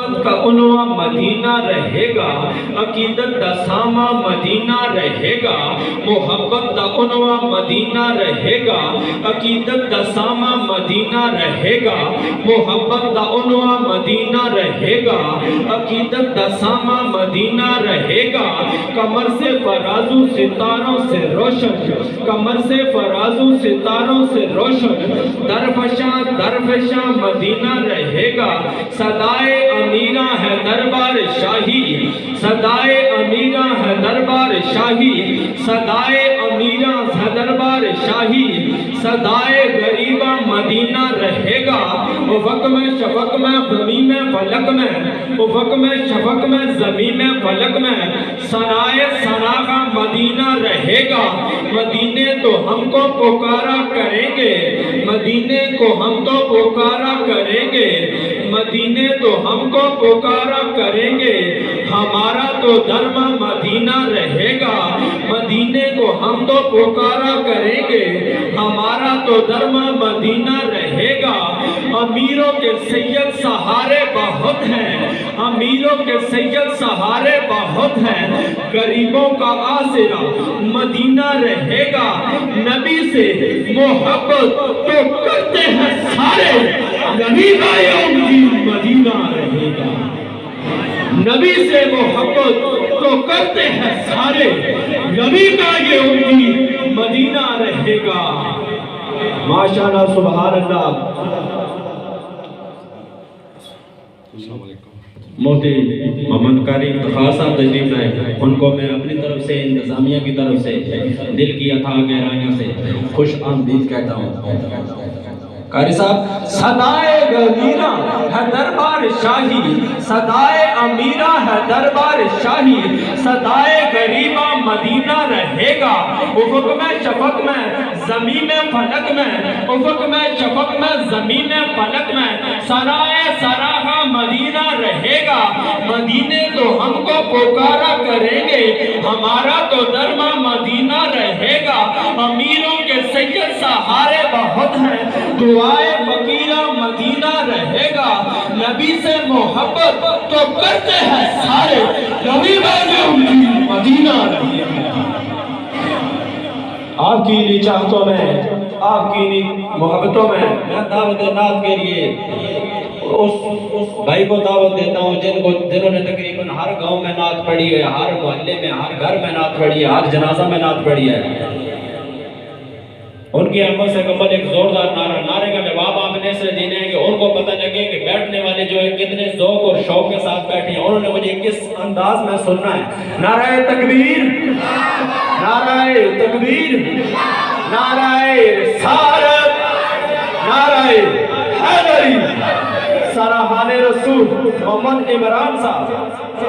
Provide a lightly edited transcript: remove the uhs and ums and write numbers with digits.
محبت کا عنوان مدینہ رہے گا، عقیدت دا ساما مدینہ رہے گا، محبت دا عنوان مدینہ رہے گا، عقیدت دا ساما مدینہ رہے گا، محبت دا عنوان مدینہ رہے گا، عقیدت دا ساما مدینہ رہے گا۔ کمر سے فرازو ستاروں سے روشن، کمر سے فرازو ستاروں سے روشن، درفشاں مدینہ رہے گا۔ صدائے امیرہ ہے دربار شاہی، صدائے امیرہ ہے دربار شاہی، صدائے امیرہ ہے دربار شاہی، صدائے غریبہ مدینہ رہے گا۔ افق میں شفق میں زمین میں فلک میں، افق میں شفق میں زمین میں فلک میں، سرائے سراغا مدینہ رہے گا۔ مدینے تو ہم کو پکارا کریں گے، مدینے کو ہم تو پکارا کریں گے، مدینے تو ہم کو پکارا کریں گے، ہمارا تو درم مدینہ رہے گا۔ مدینے کو ہم تو پکارا کریں گے، ہمارا تو درم مدینہ رہے گا۔ امیروں کے سید سہارے بہت ہیں، امیروں کے سید سہارے بہت ہیں، غریبوں کا آسرا مدینہ رہے گا۔ نبی سے محبت تو کرتے ہیں سارے، نبی کا یوم دین مدینہ رہے گا۔ نبی سے محبت تو کرتے ہیں سارے، نبی کا یوم دین مدینہ رہے گا۔ ماشاءاللہ سبحان اللہ۔ مفتی محمد قاری افتخار صاحب تشریف لائے، ان کو میں اپنی طرف سے انتظامیہ کی طرف سے دل کی اتھا گہرائیوں سے خوش آمدید کہتا ہوں۔ قاری صاحب، صدائے غمیرہ ہے دربار شاہی، صدائے امیرہ ہے دربار شاہی، صدائے غریبہ مدینہ رہے گا۔ افق میں شفق میں زمین میں فلک میں، افق میں شفق میں زمین میں فلک میں، سرائے سراغا مدینہ رہے گا۔ مدینے تو ہم کو پکارا کریں گے، ہمارا تو درما مدینہ رہے گا۔ امیروں کے سید سہارے بہت ہیں، دعائے فقیرہ مدینہ رہے گا۔ نبی سے محبت تو کرتے ہیں سارے، نبی مدینہ رہے گا۔ آپ کی انہی چاہتوں میں، آپ کی انہی محبتوں میں میں دعوت نعت کے لیے اس بھائی کو دعوت دیتا ہوں جنہوں نے تقریباً ہر گاؤں میں نعت پڑھی ہے، ہر محلے میں، ہر گھر میں نعت پڑھی ہے، ہر جنازہ میں نعت پڑھی ہے۔ ان کی احمد سے قبل ایک زوردار نعرے کا جواب آپ نے سے دینے ہیں کہ ان کو پتہ لگے کہ بیٹھنے والے جو ہے کتنے ذوق اور شوق کے ساتھ بیٹھے ہیں، انہوں نے مجھے کس انداز میں سننا ہے۔ نعرہ تکبیر، نعرہ تکبیر، نعرہ رسالت، نعرہ حیدری، سراہان رسول محمد عمران صاحب۔